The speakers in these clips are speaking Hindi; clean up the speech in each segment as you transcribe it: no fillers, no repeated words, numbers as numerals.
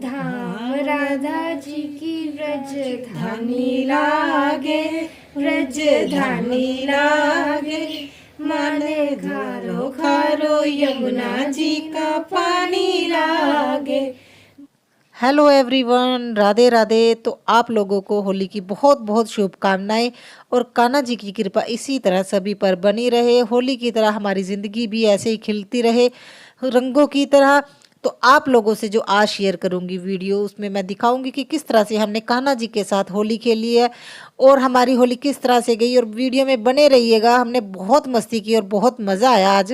धाम राधा जी की व्रजधानी लागे, व्रजधानी लागे। माने खारो खारो यमुना जी का पानी लागे। Hello everyone, Radhe Radhe. तो आप लोगों को होली की बहुत बहुत शुभकामनाएं और कान्हा जी की कृपा इसी तरह सभी पर बनी रहे। होली की तरह हमारी ज़िंदगी भी ऐसे ही खिलती रहे रंगों की तरह। तो आप लोगों से जो आज शेयर करूंगी वीडियो, उसमें मैं दिखाऊंगी कि किस तरह से हमने कान्हा जी के साथ होली खेली है और हमारी होली किस तरह से गई। और वीडियो में बने रहिएगा, हमने बहुत मस्ती की और बहुत मज़ा आया आज।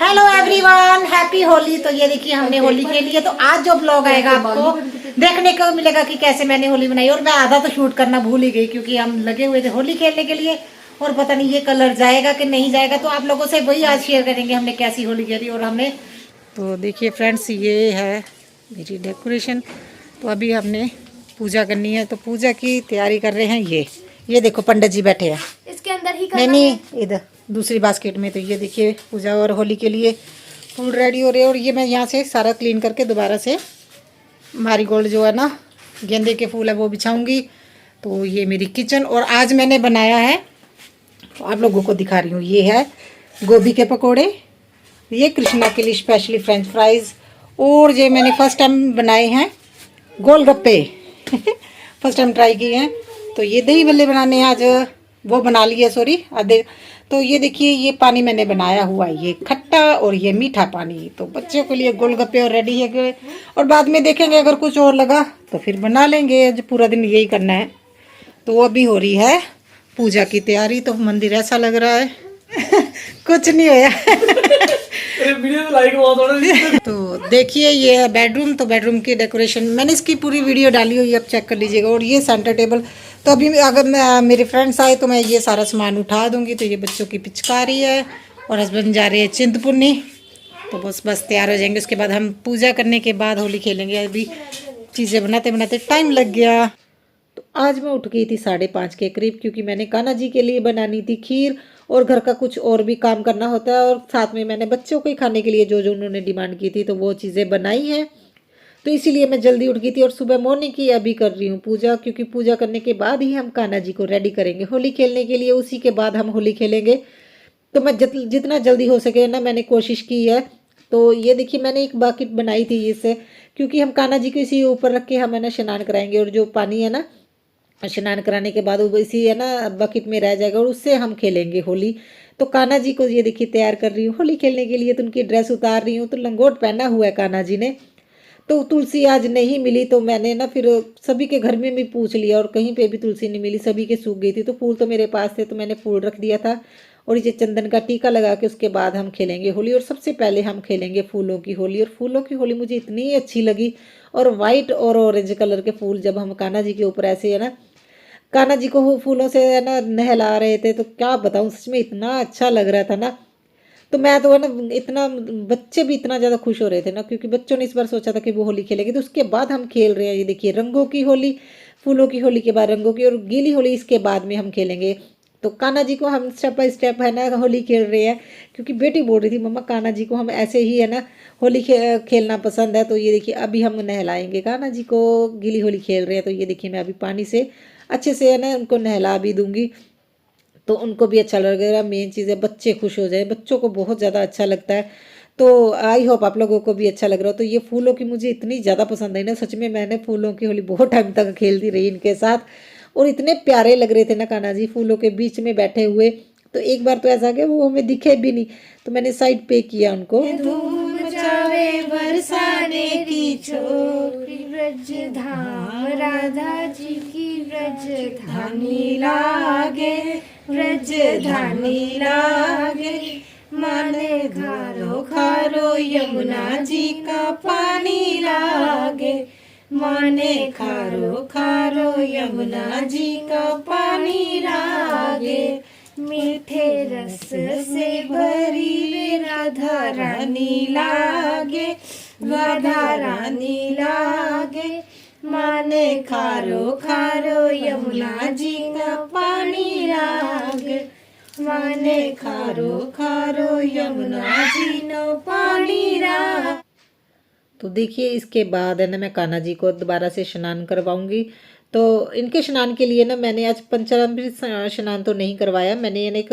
Hello everyone, happy Holi. तो ये देखिए हमने होली खेली है। तो आज जो ब्लॉग आएगा आपको देखने को मिलेगा कि कैसे मैंने होली बनाई। और मैं आधा तो शूट करना भूल ही गई क्योंकि हम लगे हुए थे होली खेलने के लिए और पता नहीं ये कलर जाएगा कि नहीं जाएगा। तो आप लोगों से वही आज शेयर करेंगे हमने कैसी होली खेली। और हमने तो देखिए फ्रेंड्स, ये है मेरी डेकोरेशन। तो अभी हमने पूजा करनी है, तो पूजा की तैयारी कर रहे हैं। ये देखो पंडित जी बैठे हैं इसके अंदर ही करना नहीं इधर दूसरी बास्केट में। तो ये देखिए पूजा और होली के लिए फूल रेडी हो रहे हैं। और ये मैं यहाँ से सारा क्लीन करके दोबारा से मारीगोल्ड जो है ना, गेंदे के फूल है, वो बिछाऊंगी। तो ये मेरी किचन। और आज मैंने बनाया है, तो आप लोगों को दिखा रही हूँ, ये है गोभी के पकोड़े, ये कृष्णा के लिए स्पेशली फ्रेंच फ्राइज़। और ये मैंने फर्स्ट टाइम बनाए हैं गोलगप्पे फर्स्ट टाइम ट्राई किए हैं। तो ये दही भल्ले बनाने हैं आज, वो बना लिए सॉरी आधे। तो ये देखिए ये पानी मैंने बनाया हुआ है, ये खट्टा और ये मीठा पानी। तो बच्चों के लिए गोलगप्पे और रेडी है। और बाद में देखेंगे अगर कुछ और लगा तो फिर बना लेंगे। आज पूरा दिन यही करना है। तो वो अभी हो रही है पूजा की तैयारी। तो मंदिर ऐसा लग रहा है कुछ नहीं होया तो देखिए ये है बेडरूम। तो बेडरूम की डेकोरेशन मैंने इसकी पूरी वीडियो डाली हुई है, आप चेक कर लीजिएगा। और ये सेंटर टेबल। तो अभी अगर मेरे फ्रेंड्स आए तो मैं ये सारा सामान उठा दूंगी। तो ये बच्चों की पिचकारी है और हस्बैंड जा रहे हैं चिंतपूर्णी। तो बस तैयार हो जाएंगे। उसके बाद हम पूजा करने के बाद होली खेलेंगे। अभी चीज़ें बनाते बनाते टाइम लग गया। तो आज मैं उठ गई थी 5:30 के करीब, क्योंकि मैंने कान्हा जी के लिए बनानी थी खीर और घर का कुछ और भी काम करना होता है। और साथ में मैंने बच्चों को ही खाने के लिए जो जो उन्होंने डिमांड की थी तो वो चीज़ें बनाई हैं। तो इसीलिए मैं जल्दी उठ गई थी। और सुबह मॉर्निंग की अभी कर रही हूँ पूजा, क्योंकि पूजा करने के बाद ही हम कान्हा जी को रेडी करेंगे होली खेलने के लिए। उसी के बाद हम होली खेलेंगे। तो मैं जितना जल्दी हो सके ना मैंने कोशिश की है। तो ये देखिए मैंने एक बकेट बनाई थी इससे, क्योंकि हम कान्हा जी को इसी ऊपर रख के हम है ना स्नान कराएंगे। और जो पानी है ना स्नान कराने के बाद वो इसी है ना बकेट में रह जाएगा और उससे हम खेलेंगे होली। तो कान्हा जी को ये देखिए तैयार कर रही हूँ होली खेलने के लिए। तो उनकी ड्रेस उतार रही हूँ। तो लंगोट पहना हुआ है कान्हा जी ने। तो तुलसी आज नहीं मिली, तो मैंने ना फिर सभी के घर में भी पूछ लिया और कहीं पे भी तुलसी नहीं मिली, सभी के सूख गई थी। तो फूल तो मेरे पास थे तो मैंने फूल रख दिया था। और ये चंदन का टीका लगा के उसके बाद हम खेलेंगे होली। और सबसे पहले हम खेलेंगे फूलों की होली। और फूलों की होली मुझे इतनी अच्छी लगी। और वाइट और ऑरेंज कलर के फूल जब हम कान्हा जी के ऊपर ऐसे है ना कान्हा जी को फूलों से है ना नहला रहे थे, तो क्या बताऊँ, सच में इतना अच्छा लग रहा था ना। तो मैं तो है ना इतना, बच्चे भी इतना ज़्यादा खुश हो रहे थे ना, क्योंकि बच्चों ने इस बार सोचा था कि वो होली खेलेंगे। तो उसके बाद हम खेल रहे हैं, ये देखिए रंगों की होली। फूलों की होली के बाद रंगों की, और गीली होली इसके बाद में हम खेलेंगे। तो कान्हा जी को हम स्टेप बाय स्टेप है ना होली खेल रहे हैं, क्योंकि बेटी बोल रही थी मम्मा कान्हा जी को हम ऐसे ही है ना होली खेलना पसंद है। तो ये देखिए अभी हम नहलाएंगे कान्हा जी को, गीली होली खेल रहे हैं। तो ये देखिए मैं अभी पानी से अच्छे से है ना उनको नहला भी दूंगी, तो उनको भी अच्छा लगेगा। मेन चीज़ है बच्चे खुश हो जाए, बच्चों को बहुत ज़्यादा अच्छा लगता है। तो आई होप आप लोगों को भी अच्छा लग रहा हो। तो ये फूलों की मुझे इतनी ज़्यादा पसंद आई ना, सच में मैंने फूलों की होली बहुत टाइम तक खेलती रही इनके साथ। और इतने प्यारे लग रहे थे ना कान्हा जी फूलों के बीच में बैठे हुए। तो एक बार तो ऐसा कि वो हमें दिखे भी नहीं, तो मैंने साइड पे किया उनको। धूम मचावे बरसाने की छोरी, व्रजधाम राधा जी की व्रजधानी लागे, व्रजधानी लागे। माने खारो खारो यमुना जी का पानी लागे, माने खारो खारो यमुना जी का पानी लागे। मीठे रस से भरी वे राधा रानी लागे, राधा रानी लागे। माने खारो खारो यमुना जी का पानी लागे, माने खारो खारो यमुना जी नो पानी लागे। तो देखिए इसके बाद है ना मैं कान्हा जी को दोबारा से स्नान करवाऊंगी। तो इनके स्नान के लिए ना मैंने आज पंचामृत स्नान तो नहीं करवाया, मैंने यानी एक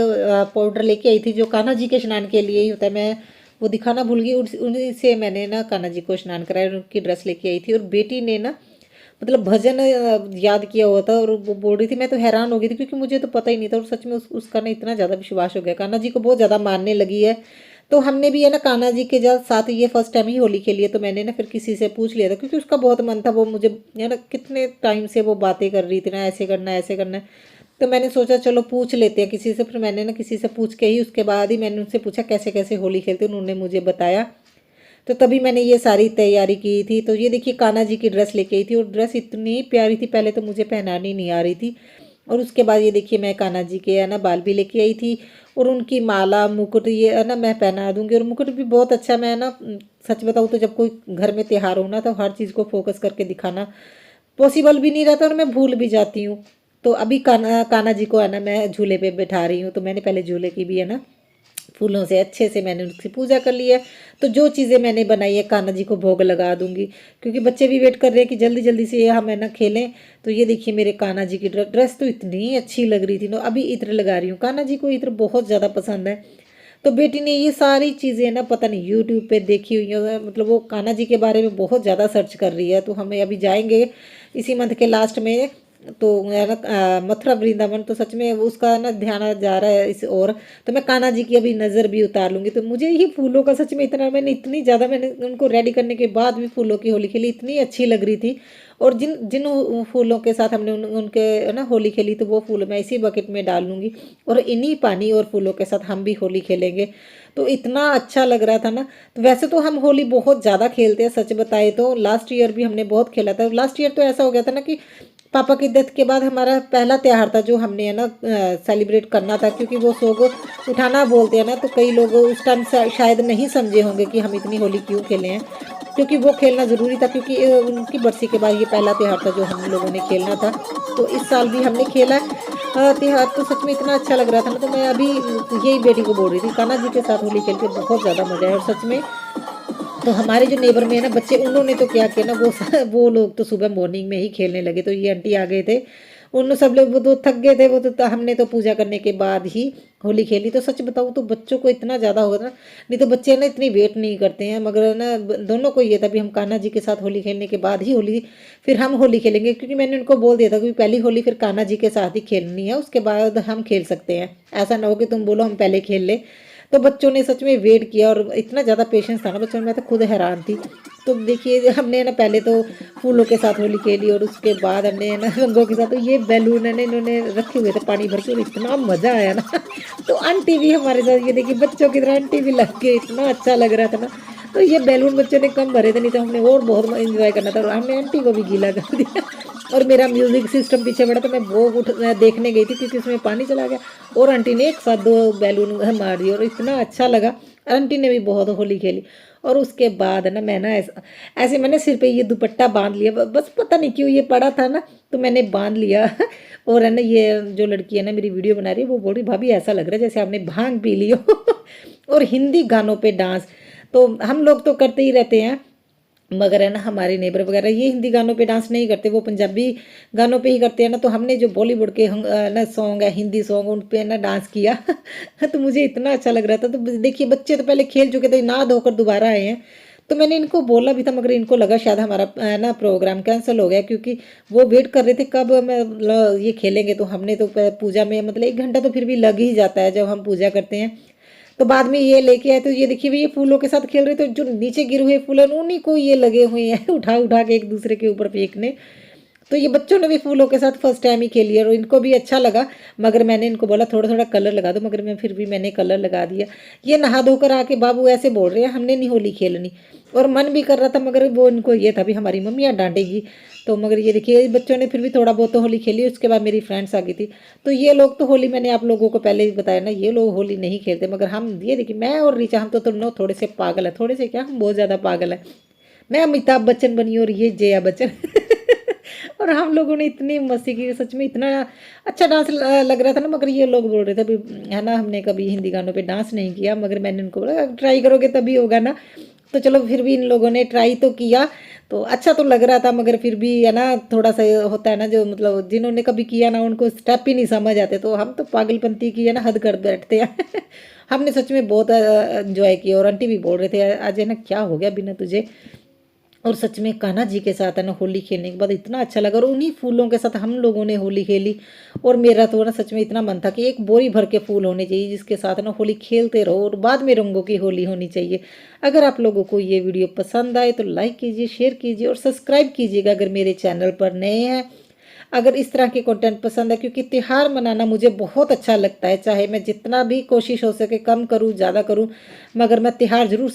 पाउडर लेके आई थी जो कान्हा जी के स्नान के लिए ही होता है, मैं वो दिखाना भूल गई। उन्हीं से मैंने ना कान्हा जी को स्नान कराया, उनकी ड्रेस लेके आई थी। और बेटी ने ना मतलब भजन याद किया हुआ था और वो बोल रही थी, मैं तो हैरान हो गई थी क्योंकि मुझे तो पता ही नहीं था। और सच में उसका ना इतना ज़्यादा विश्वास हो गया, कान्हा जी को बहुत ज़्यादा मानने लगी है। तो हमने भी है ना कान्हा जी के साथ ये फर्स्ट टाइम ही होली खेली है। तो मैंने ना फिर किसी से पूछ लिया था क्योंकि उसका बहुत मन था, वो मुझे है ना कितने टाइम से वो बातें कर रही थी ना, ऐसे करना है ऐसे करना है। तो मैंने सोचा चलो पूछ लेते हैं किसी से। फिर मैंने ना किसी से पूछ के ही उसके बाद ही मैंने उनसे पूछा कैसे कैसे होली खेलते, उन्होंने मुझे बताया। तो तभी मैंने ये सारी तैयारी की थी। तो ये देखिए कान्हा जी की ड्रेस लेके आई थी और ड्रेस इतनी प्यारी थी, पहले तो मुझे पहनानी नहीं आ रही थी। और उसके बाद ये देखिए मैं कान्हा जी के है ना बाल भी लेके आई थी और उनकी माला मुकुट ये है ना मैं पहना दूंगी। और मुकुट भी बहुत अच्छा, मैं ना सच बताऊँ तो जब कोई घर में त्योहार हो ना तो हर चीज़ को फोकस करके दिखाना पॉसिबल भी नहीं रहता और मैं भूल भी जाती हूँ। तो अभी कान्हा जी को है ना मैं झूले पे बैठा रही हूँ। तो मैंने पहले झूले की भी है ना फूलों से अच्छे से मैंने उसकी पूजा कर ली है। तो जो चीज़ें मैंने बनाई है कान्हा जी को भोग लगा दूंगी क्योंकि बच्चे भी वेट कर रहे हैं कि जल्दी जल्दी से ये हम है ना खेलें। तो ये देखिए मेरे कान्हा जी की ड्रेस तो इतनी अच्छी लग रही थी ना, अभी इत्र लगा रही हूँ। कान्हा जी को इत्र बहुत ज़्यादा पसंद है। तो बेटी ने ये सारी चीज़ें ना पता नहीं यूट्यूब पे देखी हुई है, मतलब वो कान्हा जी के बारे में बहुत ज़्यादा सर्च कर रही है। तो हमें अभी जाएंगे इसी मंथ के लास्ट में तो है ना मथुरा वृंदावन। तो सच में उसका ना ध्यान जा रहा है इस और। तो मैं कान्हा जी की अभी नज़र भी उतार लूंगी। तो मुझे ये फूलों का सच में इतना, मैंने इतनी ज़्यादा मैंने उनको रेडी करने के बाद भी फूलों की होली खेली, इतनी अच्छी लग रही थी। और जिन जिन फूलों के साथ हमने उनके है ना होली खेली तो वो फूल मैं इसी बकेट में डाल लूँगी और इन्हीं पानी और फूलों के साथ हम भी होली खेलेंगे। तो इतना अच्छा लग रहा था ना। तो वैसे तो हम होली बहुत ज़्यादा खेलते हैं, सच बताए तो लास्ट ईयर भी हमने बहुत खेला था। लास्ट ईयर तो ऐसा हो गया था ना कि पापा की डेथ के बाद हमारा पहला त्यौहार था जो हमने है ना सेलिब्रेट करना था, क्योंकि वो सोग उठाना बोलते हैं ना। तो कई लोग उस टाइम शायद नहीं समझे होंगे कि हम इतनी होली क्यों खेले हैं, क्योंकि वो खेलना ज़रूरी था क्योंकि उनकी बरसी के बाद ये पहला त्यौहार था जो हम लोगों ने खेलना था। तो इस साल भी हमने खेला त्यौहार। तो सच में इतना अच्छा लग रहा था ना। तो मैं अभी यही बेटी को बोल रही थी कान्हा जी के साथ होली खेल के बहुत ज़्यादा मज़ा है। और सच में तो हमारे जो नेबर में है ना बच्चे, उन्होंने तो क्या किया ना वो लोग तो सुबह मॉर्निंग में ही खेलने लगे। तो ये आंटी आ गए थे, उन सब लोग वो तो थक गए थे, वो तो हमने तो पूजा करने के बाद ही होली खेली। तो सच बताऊँ तो बच्चों को इतना ज़्यादा होगा ना, नहीं तो बच्चे ना इतनी वेट नहीं करते हैं। मगर ना दोनों को ये था भी हम कान्हा जी के साथ होली खेलने के बाद ही होली फिर हम होली खेलेंगे, क्योंकि मैंने उनको बोल दिया था कि पहली होली फिर कान्हा जी के साथ ही खेलनी है, उसके बाद हम खेल सकते हैं। ऐसा ना हो कि तुम बोलो हम पहले खेल ले। तो बच्चों ने सच में वेट किया और इतना ज़्यादा पेशेंस था ना बच्चों में, मैं तो खुद हैरान थी। तो देखिए हमने ना पहले तो फूलों के साथ होली खेली और उसके बाद हमने ना रंगों के साथ, तो ये बैलून है ना इन्होंने रखे हुए थे पानी भर के और इतना मज़ा आया ना। तो आंटी भी हमारे साथ, ये देखिए बच्चों की तरह आंटी भी लग गई, इतना अच्छा लग रहा था ना। तो ये बैलून बच्चों ने कम भरे थे, नहीं तो हमने और बहुत इंजॉय करना था और हमने आंटी को भी गीला कर दिया। और मेरा म्यूजिक सिस्टम पीछे पड़ा तो मैं वो देखने गई थी क्योंकि उसमें पानी चला गया और आंटी ने एक साथ 2 बैलून मार दिए और इतना अच्छा लगा। आंटी ने भी बहुत होली खेली। और उसके बाद है ना मैं ना ऐसे मैंने सिर पे ये दुपट्टा बांध लिया, बस पता नहीं क्यों ये पड़ा था ना तो मैंने बांध लिया। और है ना ये जो लड़की है ना मेरी वीडियो बना रही है वो बोल रही भाभी ऐसा लग रहा है जैसे आपने भांग पी ली हो। और हिंदी गानों पे डांस तो हम लोग तो करते ही रहते हैं, मगर है ना हमारे नेबर वगैरह ये हिंदी गानों पे डांस नहीं करते, वो पंजाबी गानों पे ही करते हैं ना। तो हमने जो बॉलीवुड के ना सॉन्ग है, हिंदी सॉन्ग, उन पे ना डांस किया। तो मुझे इतना अच्छा लग रहा था। तो देखिए बच्चे तो पहले खेल चुके थे, नहा धोकर दोबारा आए हैं। तो मैंने इनको बोला भी था मगर इनको लगा शायद हमारा ना प्रोग्राम कैंसिल हो गया, क्योंकि वो वेट कर रहे थे कब मैं ये खेलेंगे। तो हमने तो पूजा में मतलब 1 घंटा तो फिर भी लग ही जाता है जब हम पूजा करते हैं। तो बाद में ये लेके आए तो ये देखिए ये फूलों के साथ खेल रहे, तो जो नीचे गिरे हुए फूल हैं उन्हीं को ये लगे हुए हैं उठा उठा के एक दूसरे के ऊपर फेंकने। तो ये बच्चों ने भी फूलों के साथ फर्स्ट टाइम ही खेली और इनको भी अच्छा लगा। मगर मैंने इनको बोला थोड़ा थोड़ा कलर लगा दो, मगर मैं फिर भी मैंने कलर लगा दिया। ये नहा धोकर आके बाबू ऐसे बोल रहे हैं हमने नहीं होली खेलनी, और मन भी कर रहा था मगर वो इनको ये था भी हमारी मम्मियाँ डांटेगी। तो मगर ये देखिए बच्चों ने फिर भी थोड़ा बहुत तो होली खेली। उसके बाद मेरी फ्रेंड्स आ गई थी। तो ये लोग तो होली, मैंने आप लोगों को पहले ही बताया ना, ये लोग होली नहीं खेलते, मगर हम ये देखिए मैं और रीचा हम तो दोनों थोड़े से पागल है, थोड़े से क्या हम बहुत ज़्यादा पागल है। मैं अमिताभ बच्चन बनी और ये जया बच्चन। और हम लोगों ने इतनी मस्ती की, सच में इतना अच्छा डांस लग रहा था ना। मगर ये लोग बोल रहे थे है ना हमने कभी हिंदी गानों पे डांस नहीं किया, मगर मैंने उनको बोला ट्राई करोगे तभी होगा ना। तो चलो फिर भी इन लोगों ने ट्राई तो किया, तो अच्छा तो लग रहा था, मगर फिर भी है ना थोड़ा सा होता है ना, जो मतलब जिन्होंने कभी किया ना उनको स्टेप ही नहीं समझ आते, तो हम तो पागलपंती की है ना हद कर बैठते हैं। हमने सच में बहुत एंजॉय किया, और आंटी भी बोल रहे थे आज है ना क्या हो गया बिना तुझे। और सच में कान्हा जी के साथ है ना होली खेलने के बाद इतना अच्छा लगा, और उन्हीं फूलों के साथ हम लोगों ने होली खेली। और मेरा तो ना सच में इतना मन था कि एक बोरी भर के फूल होने चाहिए जिसके साथ ना होली खेलते रहो, और बाद में रंगों की होली होनी चाहिए। अगर आप लोगों को ये वीडियो पसंद आए तो लाइक कीजिए, शेयर कीजिए और सब्सक्राइब कीजिएगा अगर मेरे चैनल पर नए हैं। अगर इस तरह के कंटेंट पसंद है, क्योंकि त्यौहार मनाना मुझे बहुत अच्छा लगता है, चाहे मैं जितना भी कोशिश हो सके कम करूँ ज़्यादा करूँ, मगर मैं त्यौहार ज़रूर